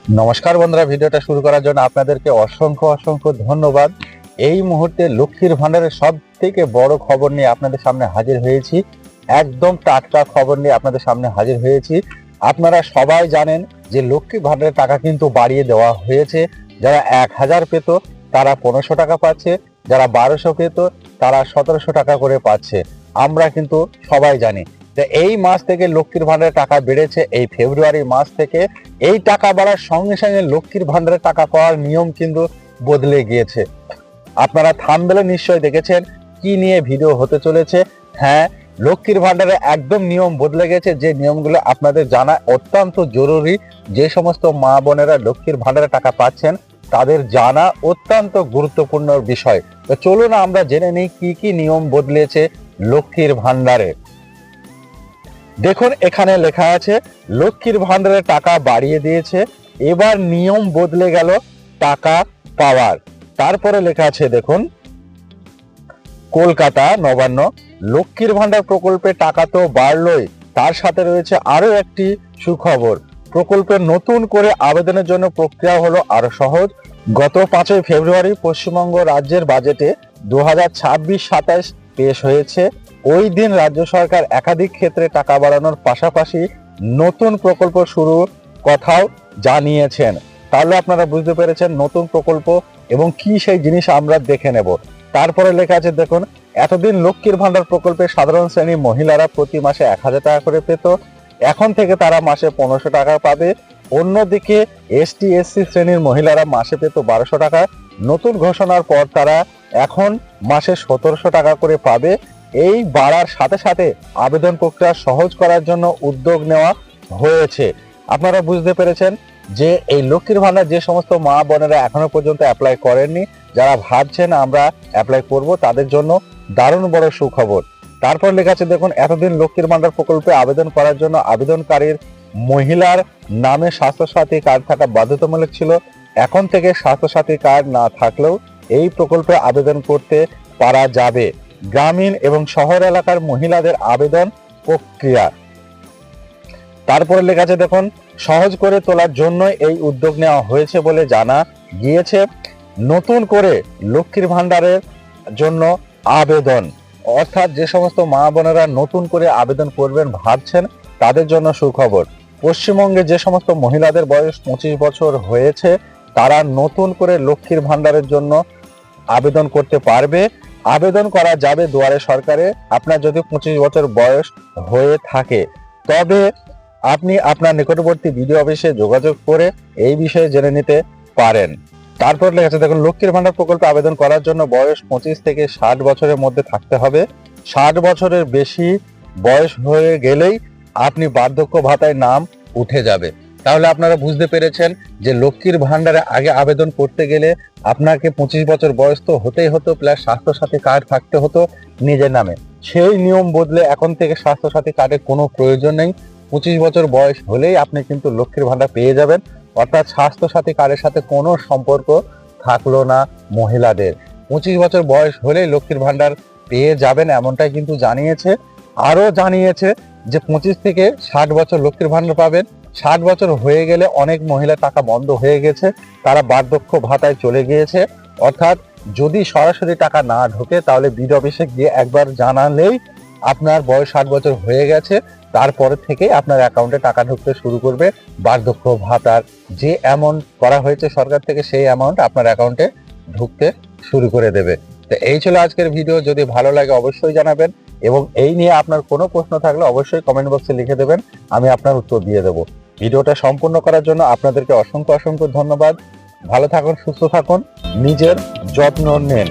নমস্কার বন্ধুরা, ভিডিওটা শুরু করার জন্য আপনাদেরকে অসংখ্য অসংখ্য ধন্যবাদ। এই মুহূর্তে লক্ষ্মীর ভান্ডারের সব থেকে বড় খবর নিয়ে আপনাদের সামনে হাজির হয়েছি। একদম টাটকা খবর নিয়ে আপনাদের সামনে হাজির হয়েছি। আপনারা সবাই জানেন যে লক্ষ্মী ভান্ডারের টাকা কিন্তু বাড়িয়ে দেওয়া হয়েছে। যারা 1000 পেত তারা 1500 টাকা পাচ্ছে, যারা 1200 পেত তারা 1700 টাকা করে পাচ্ছে। আমরা কিন্তু সবাই জানি যে এই মাস থেকে লক্ষ্মীর ভান্ডারের টাকা বেড়েছে। এই ফেব্রুয়ারি মাস থেকে এই টাকা বাড়ার সঙ্গে সঙ্গে লক্ষ্মীর ভান্ডারের টাকা পাওয়ার নিয়ম কিন্তু বদলে গিয়েছে। আপনারা থাম্বনেলে নিশ্চয়ই দেখেছেন কি নিয়ে ভিডিও হতে চলেছে। হ্যাঁ, লক্ষ্মীর ভান্ডারে একদম নিয়ম বদলে গেছে। যে নিয়মগুলো আপনাদের জানা অত্যন্ত জরুরি। যে সমস্ত মা বোনেরা লক্ষ্মীর ভান্ডারে টাকা পাচ্ছেন তাদের জানা অত্যন্ত গুরুত্বপূর্ণ বিষয়। তো চলুন আমরা জেনে নিই কি কি নিয়ম বদলেছে লক্ষ্মীর ভান্ডারে। দেখুন, এখানে লেখা আছে লক্ষ্মীর ভান্ডারের টাকা বাড়িয়ে দিয়েছে, এবার নিয়ম বদলে গেল টাকা পাওয়ার। তারপরে লেখা আছে দেখুন, কলকাতা নবান্ন, লক্ষ্মীর ভান্ডার প্রকল্পে টাকা তো বাড়লই, তার সাথে রয়েছে আরো একটি সুখবর। প্রকল্পের নতুন করে আবেদনের জন্য প্রক্রিয়া হলো আরো সহজ। গত 5ই ফেব্রুয়ারি পশ্চিমবঙ্গ রাজ্যের বাজেটে 2026-27 পেশ হয়েছে। ওই দিন রাজ্য সরকার একাধিক ক্ষেত্রে টাকা বাড়ানোর পাশাপাশি নতুন প্রকল্প শুরু কথাও জানিয়েছেন। তাহলে আপনারা বুঝতে পেরেছেন নতুন প্রকল্প এবং কি সেই জিনিস আমরা দেখে নেব। তারপরে লেখা আছে দেখুন, এতদিন লক্ষ্মীর ভান্ডার প্রকল্পে সাধারণ শ্রেণীর মহিলারা প্রতি মাসে 1000 টাকা করে পেত, এখন থেকে তারা মাসে 1500 টাকা পাবে। অন্যদিকে এসটি এসসি শ্রেণীর মহিলারা মাসে পেত 1200 টাকা। নতুন ঘোষণার পর তারা এখন মাসে 1700 টাকা করে পাবে। এই বাড়ার সাথে সাথে আবেদন প্রক্রিয়া সহজ করার জন্য উদ্যোগ নেওয়া হয়েছে। আপনারা বুঝতে পেরেছেন যে এই লক্ষ্মীর ভান্ডার যে সমস্ত মা বোনেরা এখনো পর্যন্ত অ্যাপ্লাই করেননি, যারা ভাবছেন আমরা অ্যাপ্লাই করব, তাদের জন্য দারুণ বড় সুখবর। তারপর লেখা আছে দেখুন, এতদিন লক্ষ্মীর ভান্ডার প্রকল্পে আবেদন করার জন্য আবেদনকারীর মহিলার নামে স্বাস্থ্যসাথী কার্ড থাকা বাধ্যতামূলক ছিল। এখন থেকে স্বাস্থ্যসাথী কার্ড না থাকলেও এই প্রকল্পে আবেদন করতে পারা যাবে। গ্রামীণ এবং শহর এলাকার মহিলাদের আবেদন প্রক্রিয়া। তারপরে লেখা আছে দেখুন, সহজ করে তোলার জন্য এই উদ্যোগ নেওয়া হয়েছে বলে জানা গিয়েছে। নতুন করে লক্ষ্মীর ভান্ডারের জন্য আবেদন, অর্থাৎ যে সমস্ত মা বোনেরা নতুন করে আবেদন করবেন ভাবছেন তাদের জন্য সুখবর। পশ্চিমবঙ্গে যে সমস্ত মহিলাদের বয়স 25 বছর হয়েছে তারা নতুন করে লক্ষ্মীর ভান্ডারের জন্য আবেদন করতে পারবে। আবেদন করা যাবে দুয়ারে সরকারে। আপনার যদি 25 বছর বয়স হয়ে থাকে তবে আপনি আপনার নিকটবর্তী বিডিও অফিসে যোগাযোগ করে এই বিষয়ে জেনে নিতে পারেন। তারপর লেখা আছে দেখুন, লক্ষ্মীর ভান্ডার প্রকল্পে আবেদন করার জন্য বয়স 25 থেকে 60 বছরের মধ্যে থাকতে হবে। 60 বছরের বেশি বয়স হয়ে গেলেই আপনি বার্ধক্য ভাতায় নাম উঠে যাবে। তাহলে আপনারা বুঝতে পেরেছেন যে লক্ষ্মীর ভান্ডারে আগে আবেদন করতে গেলে আপনাকে 25 বছর বয়স তো হতেই হতো, প্লাস স্বাস্থ্যসাথী কার্ড থাকতে হতো নিজের নামে। সেই নিয়ম বদলে এখন থেকে স্বাস্থ্যসাথী কার্ডের কোনো প্রয়োজন নেই। 25 বছর বয়স হলেই আপনি কিন্তু লক্ষ্মীর ভান্ডার পেয়ে যাবেন। অর্থাৎ স্বাস্থ্যসাথী কার্ডের সাথে কোনো সম্পর্ক থাকলো না মহিলাদের। 25 বছর বয়স হলেই লক্ষ্মীর ভান্ডার পেয়ে যাবেন, এমনটাই কিন্তু জানিয়েছে। আরো জানিয়েছে যে 25 থেকে 60 বছর লক্ষ্মীর ভান্ডার পাবেন। 60 বছর হয়ে গেলে অনেক মহিলা টাকা বন্ধ হয়ে গেছে, তারা বার্ধক্য ভাতায় চলে গিয়েছে। অর্থাৎ যদি সরাসরি টাকা না ঢোকে তাহলে বিডিও অফিসে গিয়ে একবার জানালেই আপনার বয়স 60 বছর হয়ে গেছে, তারপরে থেকে আপনার অ্যাকাউন্টে টাকা ঢুকতে শুরু করবে। বার্ধক্য ভাতার যে অ্যামাউন্ট করা হয়েছে সরকার থেকে সেই অ্যামাউন্ট আপনার অ্যাকাউন্টে ঢুকতে শুরু করে দেবে। তো এই ছিল আজকের ভিডিও। যদি ভালো লাগে অবশ্যই জানাবেন এবং এই নিয়ে আপনার কোনো প্রশ্ন থাকলে অবশ্যই কমেন্ট বক্সে লিখে দেবেন, আমি আপনার উত্তর দিয়ে দেবো। ভিডিওটা সম্পূর্ণ করার জন্য আপনাদেরকে অসংখ্য অসংখ্য ধন্যবাদ। ভালো থাকুন, সুস্থ থাকুন, নিজের যত্ন নেন।